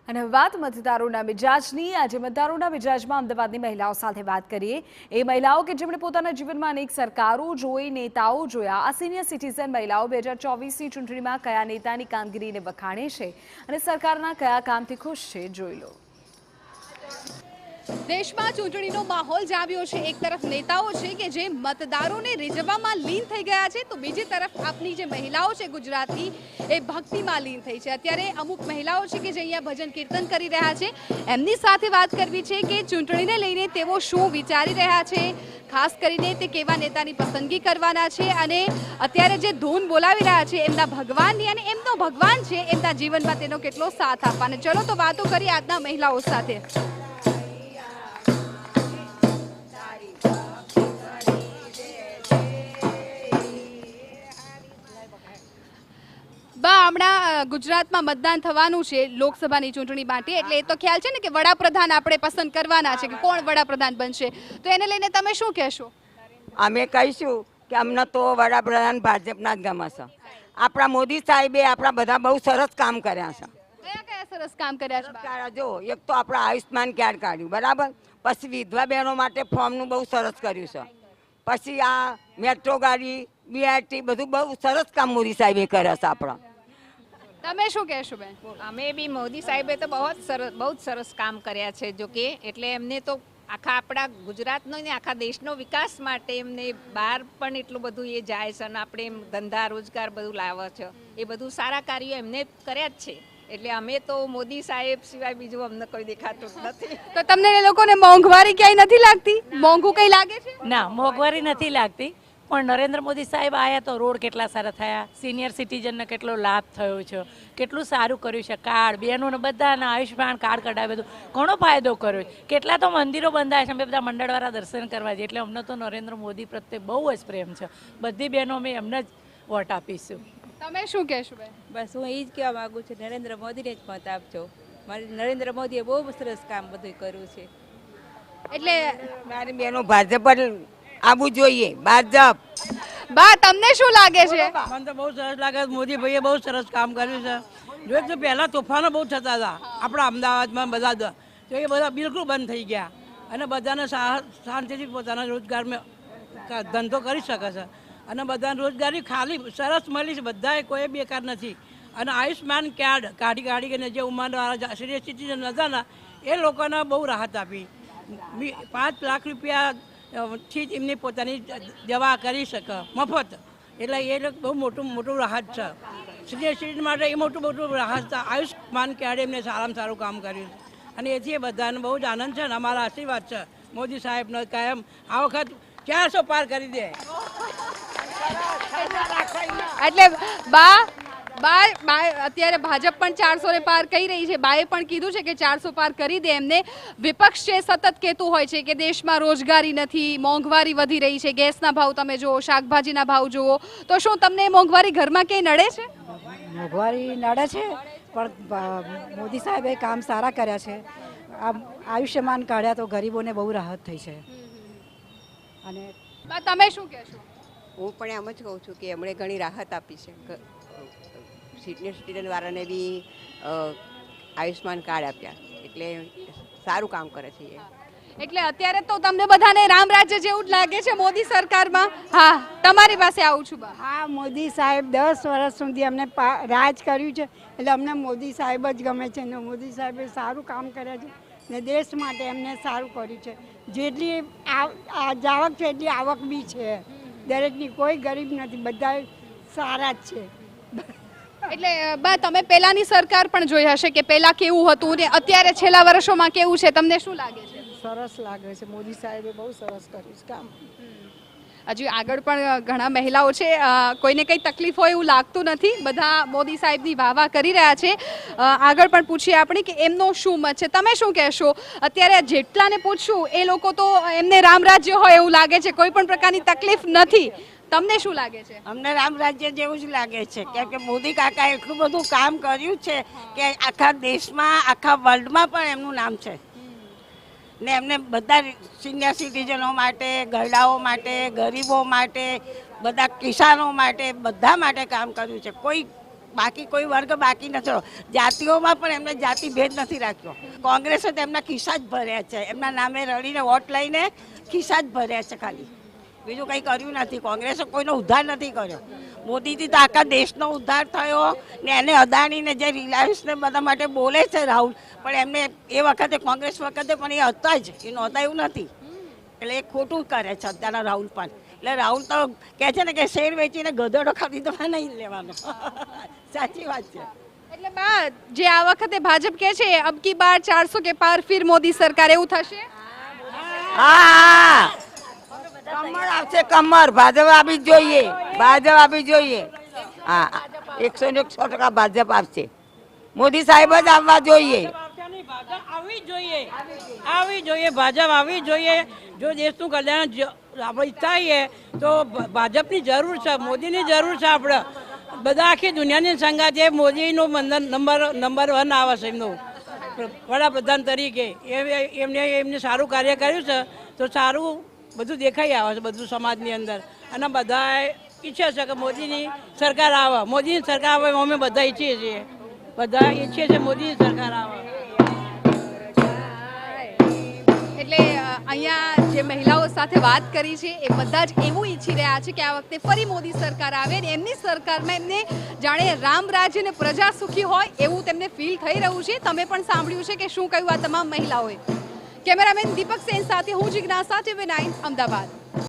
અને વાત મતદારોના મિજાજની આજે મતદારોના મિજાજમાં અમદાવાદની મહિલાઓ સાથે વાત કરીએ એ મહિલાઓ કે જેમણે પોતાના જીવનમાં અનેક સરકારો જોઈ નેતાઓ જોયા આ સિનિયર સિટીઝન મહિલાઓ 2024ની ચૂંટણીમાં કયા નેતાની કામગીરીને વખાણે છે અને સરકારના કયા કામથી ખુશ છે જોઈ લો। દેશમાં ચૂંટણીનો માહોલ જામ્યો છે। એક તરફ નેતાઓ છે કે જે મતદારોને રીઝવવામાં લીન થઈ ગયા છે તો બીજી તરફ આપની જે મહિલાઓ છે ગુજરાતની એ ભક્તિમાં લીન થઈ છે। અત્યારે અમુક મહિલાઓ છે કે જે અહીંયા ભજન કીર્તન કરી રહ્યા છે એમની સાથે વાત કરવી છે કે ચૂંટણીને લઈને તેઓ શું વિચારી રહ્યા છે, ખાસ કરીને તે કેવા નેતાની પસંદગી કરવાના છે અને અત્યારે જે ધૂન બોલાવી રહ્યા છે એમના ભગવાનની અને એમનો ભગવાન છે એમના જીવનમાં તેનો કેટલો સાથ આપવાનો। ચલો તો વાતો કરીએ આજના મહિલાઓ સાથે। બા હમણાં ગુજરાતમાં મતદાન થવાનું છે લોકસભાની ચૂંટણી માટે, એટલે એ તો ખ્યાલ છે ને કે વડાપ્રધાન આપણે પસંદ કરવાના છે કે કોણ વડાપ્રધાન બનશે, તો એને લઈને તમે શું કહેશો? અમે કહીશું કે અમને તો વડાપ્રધાન ભાજપના જ ગમે છે। આપણા મોદી સાહેબે આપણા બધા બહુ સરસ કામ કર્યા છે। કયા કયા સરસ કામ કર્યા છે? જો એક તો આપણા આયુષ્માન કાર્ડ કાઢ્યું બરાબર, પછી વિધવા બહેનો માટે ફોર્મનું બહુ સરસ કર્યું છે, પછી આ મેટ્રો ગાડી બીઆરટી બધું બહુ સરસ કામ મોદી સાહેબે કર્યા છે આપણા। તમે શું કહેશો બેન? અમે બી મોદી સાહેબે તો બહુ જ સરસ કામ કર્યા છે। જો કે એટલે એમને તો આખા આપણા ગુજરાતનો ને આખા દેશનો વિકાસ માટે એમને બહાર પણ એટલું બધું એ જાય છે અને આપણે એમ ધંધા રોજગાર બધું લાવે છે, એ બધું સારા કાર્યો એમને કર્યા જ છે। એટલે અમે તો મોદી સાહેબ સિવાય બીજું અમને કોઈ દેખાતું જ નથી। તો તમને એ લોકોને મોંઘવારી ક્યાંય નથી લાગતી? મોંઘું કઈ લાગે છે? ના, મોંઘવારી નથી લાગતી, પણ નરેન્દ્ર મોદી સાહેબ આવ્યા તો રોડ કેટલા સારા થયા, સિનિયર સિટીઝનને કેટલો લાભ થયો છે, કેટલું સારું કર્યું છે, કાર્ડ બહેનોને બધાને આયુષ્માન કાર્ડ કઢાવે, બધું ઘણો ફાયદો કર્યો છે। કેટલા તો મંદિરો બંધાય છે, અમે બધા મંડળવાળા દર્શન કરવા જઈએ, એટલે અમને તો નરેન્દ્ર મોદી પ્રત્યે બહુ જ પ્રેમ છે। બધી બહેનો અમે એમને જ વોટ આપીશું। તમે શું કહેશો બેન? બસ હું એ જ કહેવા માગું છું, નરેન્દ્ર મોદીને જ મત આપજો। નરેન્દ્ર મોદીએ બહુ સરસ કામ બધું કર્યું છે, એટલે મારી બહેનો ભાજપ પર આવવું જોઈએ, ભાજપ। બા તમને શું લાગે છે? મને તો બહુ સરસ લાગે, મોદી ભાઈએ બહુ સરસ કામ કર્યું છે। જો તો પહેલાં તોફાનો બહુ થતા હતા આપણા અમદાવાદમાં બધા તો એ બધા બિલકુલ બંધ થઈ ગયા અને બધાને શાંતિથી પોતાના રોજગારમાં ધંધો કરી શકે છે અને બધાને રોજગારી ખાલી સરસ મળી છે, બધાએ કોઈ બેકાર નથી। અને આયુષ્માન કાર્ડ કાઢી જે ઉંમરવાળા સિનિયર સિટીઝન હતા ને એ લોકોને બહુ રાહત આપી। 5 લાખ રૂપિયા થી જ એમની પોતાની દવા કરી શકે મફત, એટલે એ બહુ મોટું રાહત છે સિનિયર સિટીઝન માટે। એ મોટું રાહત છે। આયુષ્માન કાર્ડ એમને સારામાં સારું કામ કર્યું છે અને એથી એ બધાને બહુ જ આનંદ છે અને અમારા આશીર્વાદ છે મોદી સાહેબનો કાયમ આ વખત 400 પાર કરી દે। એટલે બા અત્યારે ભાજપ પણ 400 ને પાર કરી રહી છે। બાએ પણ કીધું છે કે 400 પાર કરી દે એમને। વિપક્ષ છે સતત કહેતું હોય છે કે દેશમાં રોજગારી નથી, મોંઘવારી વધી રહી છે, ગેસના ભાવ તમે જુઓ, શાકભાજીના ભાવ જુઓ, તો શું તમને મોંઘવારી ઘરમાં ક્યાંય નડે છે? મોંઘવારી નડે છે, પણ મોદી સાહેબે કામ સારા કર્યા છે। આ આયુષ્યમાન કાઢ્યા તો ગરીબોને બહુ રાહત થઈ છે। અને બા તમે શું કહેશો? હું પણ એમ જ કહું છું કે એમણે ઘણી રાહત આપી છે। સિનિયર સિટીઝન વાળાને બી આયુષ્માન કાર્ડ આપ્યા, એટલે સારું કામ કરે છે એ। એટલે અત્યારે તો તમને બધાને રામ રાજ્ય જેવું જ લાગે છે મોદી સરકારમાં? હા, તમારી પાસે આવું છું બા। હા, મોદી સાહેબ 10 વર્ષ સુધી અમને રાજ કર્યું છે, એટલે અમને મોદી સાહેબ જ ગમે છે ને મોદી સાહેબે સારું કામ કર્યા છે ને દેશ માટે એમને સારું કર્યું છે। જેટલી જાવક છે એટલી આવક બી છે, દરેકની કોઈ ગરીબ નથી, બધા સારા જ છે। એટલે બા તમે પહેલાની સરકાર પણ જોઈ હશે કે પહેલા કેવું હતું ને અત્યારે છેલ્લા વર્ષોમાં કેવું છે, તમને શું લાગે છે? સરસ લાગે છે, મોદી સાહેબે બહુ સરસ કર્યું છે કામ। હજી આગળ પણ ઘણા મહિલાઓ છે, કોઈને કંઈ તકલીફ હોય એવું લાગતું નથી, બધા મોદી સાહેબની વાહ કરી રહ્યા છે। આગળ પણ પૂછીએ આપણે કે એમનો શું મત છે, તમે શું કહેશો? અત્યારે જેટલાને પૂછશું એ લોકો તો એમને રામ રાજ્ય હોય એવું લાગે છે, કોઈ પણ પ્રકારની તકલીફ નથી। તમને શું લાગે છે? અમને રામ રાજ્ય જેવું જ લાગે છે, કેમ કે મોદી કાકાએ એટલું બધું કામ કર્યું છે કે આખા દેશમાં આખા વર્લ્ડમાં પણ એમનું નામ છે ને એમને બધા સિનિયર સિટીઝનો માટે, ગરડાઓ માટે, ગરીબો માટે, બધા કિસાનો માટે, બધા માટે કામ કર્યું છે। કોઈ બાકી કોઈ વર્ગ બાકી નથી રહ્યો. જાતિઓમાં પણ એમને જાતિ ભેદ નથી રાખ્યો. કોંગ્રેસે તેમના ખિસ્સા જ ભર્યા છે, એમના નામે રડીને વોટ લઈને ખિસ્સા જ ભર્યા છે ખાલી, બીજું કંઈ કર્યું નથી. કોંગ્રેસે કોઈનો ઉદ્ધાર નથી કર્યો. મોદીથી તો આખા દેશનો ઉદ્ધાર થયો ને એને અદાણીને જે રિલાયન્સને બધા માટે બોલે છે રાહુલ, પણ એમને એ વખતે કોંગ્રેસ વખતે પણ એ હતા જ, એ નહોતા એવું નથી. એટલે એ ખોટું કરે છે અત્યારના રાહુલ પણ. એટલે રાહુલ તો કહે છે ને કે શેર વેચીને ગધેડો ખરીદવા નહીં લેવાનો. સાચી વાત છે. એટલે બા જે આ વખતે ભાજપ કહે છે અબકી બાર 400 કે પાર ફિર મોદી સરકાર, એવું થશે? હા, કમર આવશે, કમર. ભાજપ આપી જ જોઈએ, ભાજપ આપી જોઈએ. હા, 101% ભાજપ આપશે. મોદી સાહેબ જ આવવા જોઈએ. આવવી જોઈએ, આવવી જોઈએ, ભાજપ આવવી જોઈએ. જો દેશનું કલ્યાણ આપણે ઈચ્છાઈએ તો ભાજપની જરૂર છે, મોદીની જરૂર છે. આપણે બધા આખી દુનિયાની સંગાથે મોદીનો નંબર 1 આવે છે એમનો વડાપ્રધાન તરીકે. એમને સારું કાર્ય કર્યું છે તો સારું બધું દેખાઈ આવે છે બધું સમાજની અંદર. અને બધા ઈચ્છે છે કે મોદીની સરકાર આવે, મોદીની સરકાર આવે. અમે બધા ઈચ્છીએ છીએ, બધા ઈચ્છીએ છીએ મોદીની સરકાર આવે. એટલે અહીંયા જે મહિલાઓ સાથે વાત કરી છે એ બધા જ એવું ઈચ્છી રહ્યા છે કે આ વખતે ફરી મોદી સરકાર આવે ને એમની સરકારમાં એમને જાણે રામ રાજ્ય ને પ્રજા સુખી હોય એવું તેમને ફીલ થઈ રહ્યું છે. તમે પણ સાંભળ્યું છે કે શું કહ્યું આ તમામ મહિલાઓએ. કેમેરામેન દીપક સેન સાથે હું જિજ્ઞાસા, TV9 અમદાવાદ.